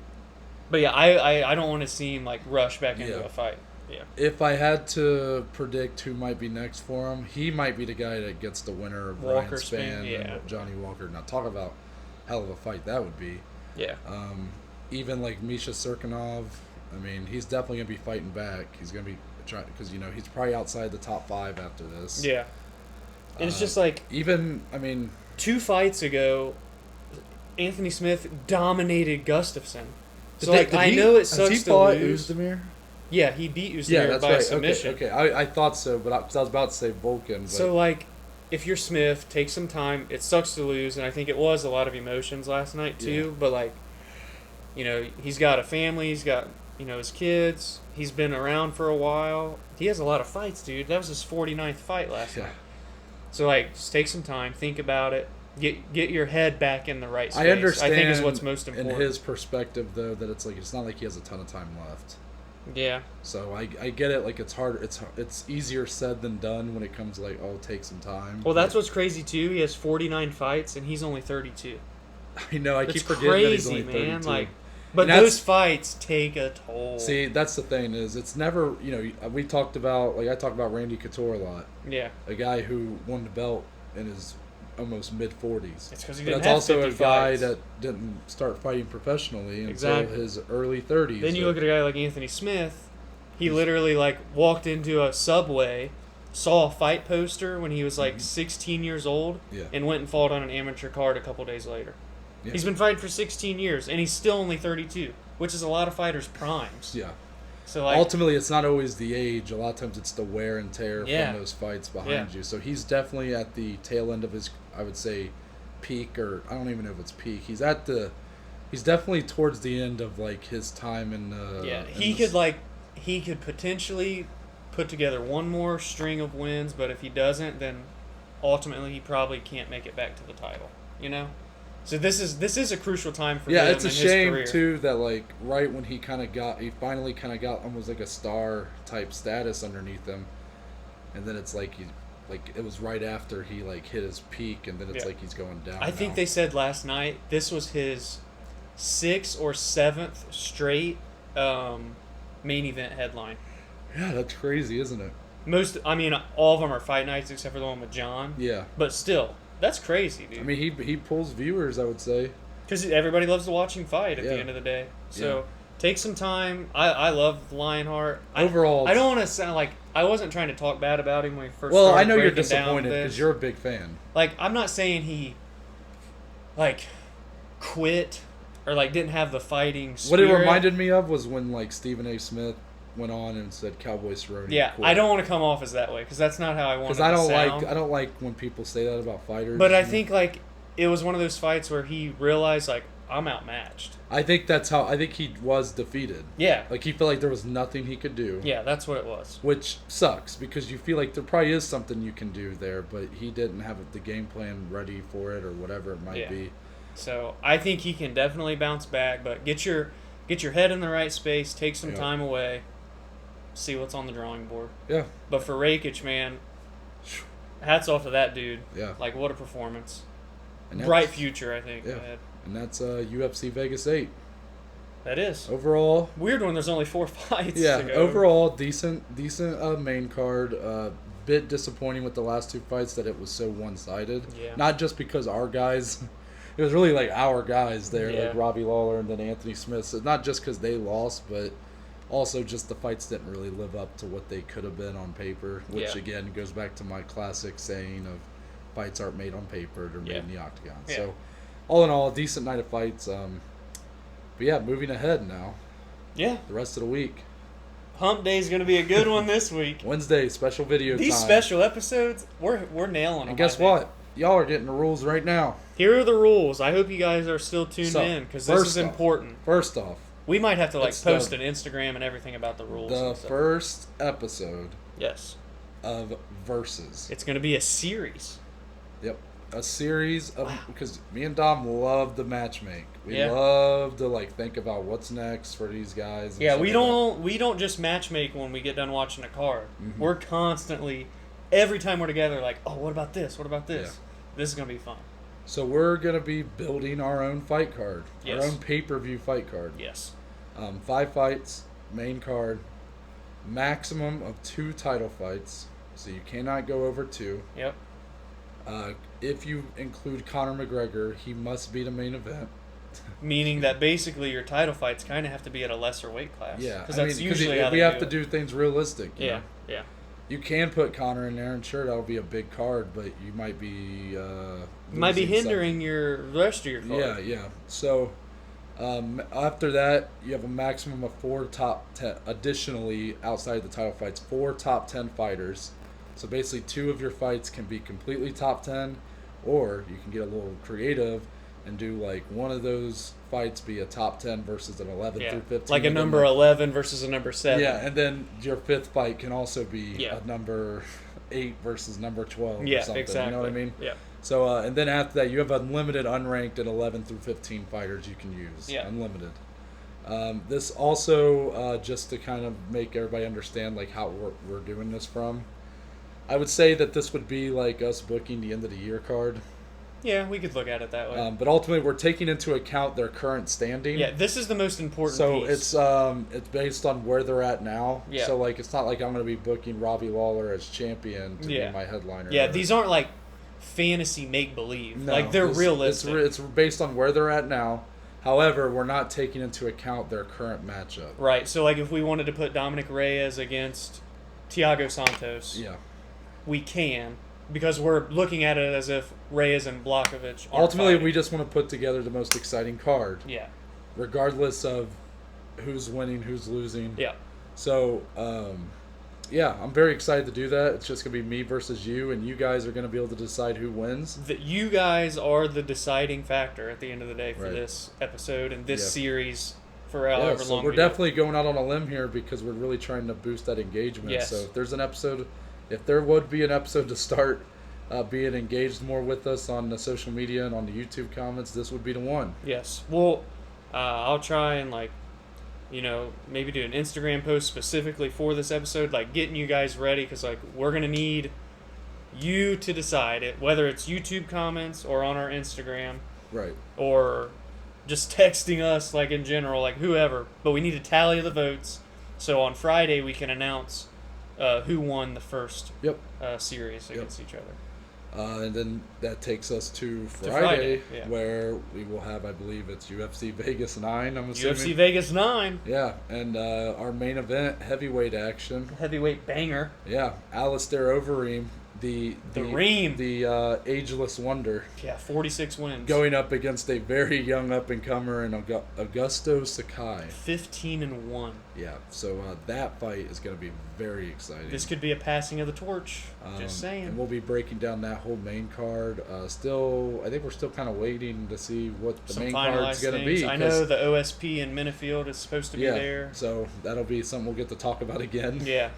But yeah, I don't want to see him like rush back into a fight. Yeah. If I had to predict who might be next for him, he might be the guy that gets the winner of Ryan Spann and Johnny Walker. Now talk about hell of a fight that would be. Yeah. Even like Misha Serkinov, I mean, he's definitely gonna be fighting back. He's gonna be trying because he's probably outside the top 5 after this. Yeah. And it's just like 2 fights ago, Anthony Smith dominated Gustafsson. So, I know it sucks to lose. Uzdemir? Yeah, he beat Uzdemir by submission. Okay. I thought so, but I was about to say Volkan. But... So, like, if you're Smith, take some time. It sucks to lose, and I think it was a lot of emotions last night, too. Yeah. But, like, he's got a family. He's got, his kids. He's been around for a while. He has a lot of fights, dude. That was his 49th fight last night. So, like, just take some time. Think about it. Get your head back in the right space. I understand. I think is what's most important. In his perspective, though, that it's not like he has a ton of time left. Yeah. So I get it. Like, it's hard. It's easier said than done when it comes to, like, take some time. Well, that's what's crazy too. He has 49 fights and he's only 32. I know. I keep forgetting that he's only 32. Man. Like, but those fights take a toll. See, that's the thing is it's never. We talked about I talk about Randy Couture a lot. Yeah. A guy who won the belt in his almost mid-40s. It's because he didn't have 50 fights. That's also a guy fights. that didn't start fighting professionally until his early 30s. Then you look at a guy like Anthony Smith. He literally walked into a Subway, saw a fight poster when he was 16 years old, and went and fought on an amateur card a couple days later. Yeah. He's been fighting for 16 years, and he's still only 32, which is a lot of fighters' primes. Yeah. So ultimately, it's not always the age. A lot of times, it's the wear and tear from those fights behind you. So he's definitely at the tail end of his, I would say, peak, or I don't even know if it's peak. He's at the He's definitely towards the end of like his time in. He could potentially put together one more string of wins, but if he doesn't, then ultimately he probably can't make it back to the title. You know. So this is a crucial time for him. Yeah, it's a shame career. too that like right when he finally kind of got almost like a star type status underneath him, and then it's like it was right after he like hit his peak, and then it's like he's going down. I think they said last night this was his 6th or 7th straight main event headline. Yeah, that's crazy, isn't it? All of them are fight nights except for the one with John. Yeah, but still. That's crazy, dude. I mean, he pulls viewers, I would say. Because everybody loves to watch him fight at the end of the day. So take some time. I love Lionheart. Overall, I don't want to sound like I wasn't trying to talk bad about him when he first. Well, I know you're disappointed because you're a big fan. Like, I'm not saying he like quit or like didn't have the fighting spirit. What it reminded me of was when like Stephen A. Smith went on and said Cowboy Cerrone. Yeah, quit. I don't want to come off as that way because that's not how I want to sound. Because I don't like when people say that about fighters. But I think like it was one of those fights where he realized like I'm outmatched. I think he was defeated. Yeah. Like he felt like there was nothing he could do. Yeah, that's what it was. Which sucks because you feel like there probably is something you can do there, but he didn't have the game plan ready for it or whatever it might be. So I think he can definitely bounce back, but get your head in the right space, take some time away. See what's on the drawing board. Yeah. But for Rakic, man, hats off to that dude. Yeah. Like, what a performance. And bright future, I think. Yeah. And that's UFC Vegas 8. That is. Overall. Weird when there's only 4 fights. Yeah. To go. Overall, decent main card. Bit disappointing with the last 2 fights that it was so one-sided. Yeah. Not just because our guys... It was really like our guys there, like Robbie Lawler and then Anthony Smith. So not just because they lost, but... Also, just the fights didn't really live up to what they could have been on paper, which, again, goes back to my classic saying of fights aren't made on paper, they're made in the octagon. Yeah. So, all in all, a decent night of fights. But, yeah, moving ahead now. Yeah. The rest of the week. Hump Day is going to be a good one this week. Wednesday, special video These time. special episodes, we're nailing them. And guess what? Y'all are getting the rules right now. Here are the rules. I hope you guys are still tuned in, because this is important. First off. We might have to post an Instagram and everything about the rules. The first episode. Yes. Of Versus. It's going to be a series. Yep, a series of because me and Dom love the matchmake. We love to think about what's next for these guys. And we don't just matchmake when we get done watching a card. Mm-hmm. We're constantly every time we're together what about this? What about this? Yeah. This is going to be fun. So we're going to be building our own fight card. Yes. Our own pay-per-view fight card. Yes. 5 fights, main card, maximum of 2 title fights, so you cannot go over 2. Yep. If you include Conor McGregor, he must be the main event. Meaning that basically your title fights kind of have to be at a lesser weight class. Yeah, because that's usually how we have to do things realistic. You know? Yeah. You can put Conor in there, and sure, that'll be a big card, but you might be hindering the rest of your card. Yeah. So. After that, you have a maximum of 4 top 10. Additionally, outside the title fights, 4 top 10 fighters. So basically, 2 of your fights can be completely top 10, or you can get a little creative and do one of those fights be a top 10 versus an 11 through 15. Like a number 11 versus a number 7. Yeah, and then your 5th fight can also be a number 8 versus number 12 or something. Exactly. You know what I mean? Yeah. So, and then after that, you have unlimited unranked and 11 through 15 fighters you can use. Yeah. Unlimited. This also, just to kind of make everybody understand how we're doing this from, I would say that this would be like us booking the end of the year card. Yeah, we could look at it that way. But ultimately, we're taking into account their current standing. Yeah, this is the most important piece. So it's based on where they're at now. Yeah. So it's not like I'm going to be booking Robbie Lawler as champion to be my headliner. Yeah, these aren't fantasy make-believe. No, they're realistic. It's based on where they're at now. However, we're not taking into account their current matchup. Right. So, if we wanted to put Dominic Reyes against Thiago Santos, we can, because we're looking at it as if Reyes and Blachowicz are ultimately fighting. We just want to put together the most exciting card. Yeah. Regardless of who's winning, who's losing. Yeah. So, yeah, I'm very excited to do that. It's just going to be me versus you, and you guys are going to be able to decide who wins. That you guys are the deciding factor at the end of the day for this episode and this series for however long. We're definitely going out on a limb here because we're really trying to boost that engagement. Yes. So if there would be an episode to start being engaged more with us on the social media and on the YouTube comments, this would be the one. Yes. Well, I'll try and maybe do an Instagram post specifically for this episode, like getting you guys ready, because we're gonna need you to decide it, whether it's YouTube comments or on our Instagram, right, or just texting us, in general, whoever. But we need to tally the votes, so on Friday we can announce who won the first series against each other. And then that takes us to Friday, where we will have, I believe it's UFC Vegas 9, I'm assuming. UFC Vegas 9. Yeah, and our main event, heavyweight action. Heavyweight banger. Yeah, Alistair Overeem, the ageless wonder. Yeah, 46 wins. Going up against a very young up-and-comer in Augusto Sakai. 15-1. Yeah, so that fight is going to be very exciting. This could be a passing of the torch. Just saying. And we'll be breaking down that whole main card. I think we're still kind of waiting to see what the main card's going to be. I know the OSP in Minifield is supposed to be there. So that'll be something we'll get to talk about again. Yeah.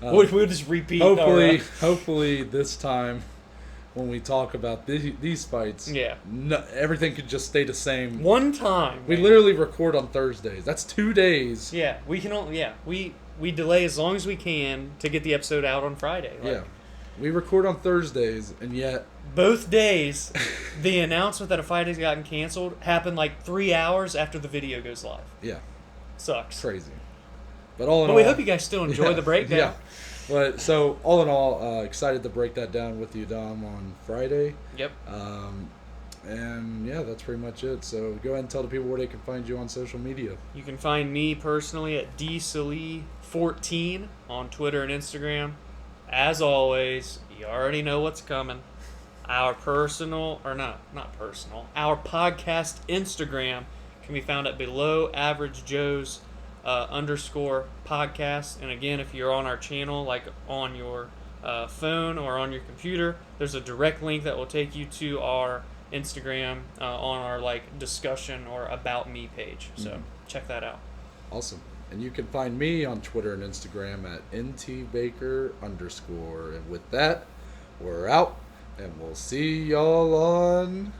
We'll just repeat. Hopefully this time when we talk about these fights, everything could just stay the same. One time. We literally record on Thursdays. That's 2 days. Yeah, we can only we delay as long as we can to get the episode out on Friday. We record on Thursdays, and yet both days the announcement that a fight has gotten canceled happened 3 hours after the video goes live. Yeah. Sucks. Crazy. But all in all, we hope you guys still enjoy the breakdown. Yeah. But so all in all, excited to break that down with you, Dom, on Friday. Yep. And yeah, that's pretty much it. So go ahead and tell the people where they can find you on social media. You can find me personally at dsalee14 on Twitter and Instagram. As always, you already know what's coming. Our personal, or not personal, our podcast Instagram can be found at Below Average Joe's _ podcast. And again, if you're on our channel, on your phone or on your computer, there's a direct link that will take you to our Instagram on our discussion or about me page. So check that out. Awesome. And you can find me on Twitter and Instagram at ntbaker_. And with that, we're out, and we'll see y'all on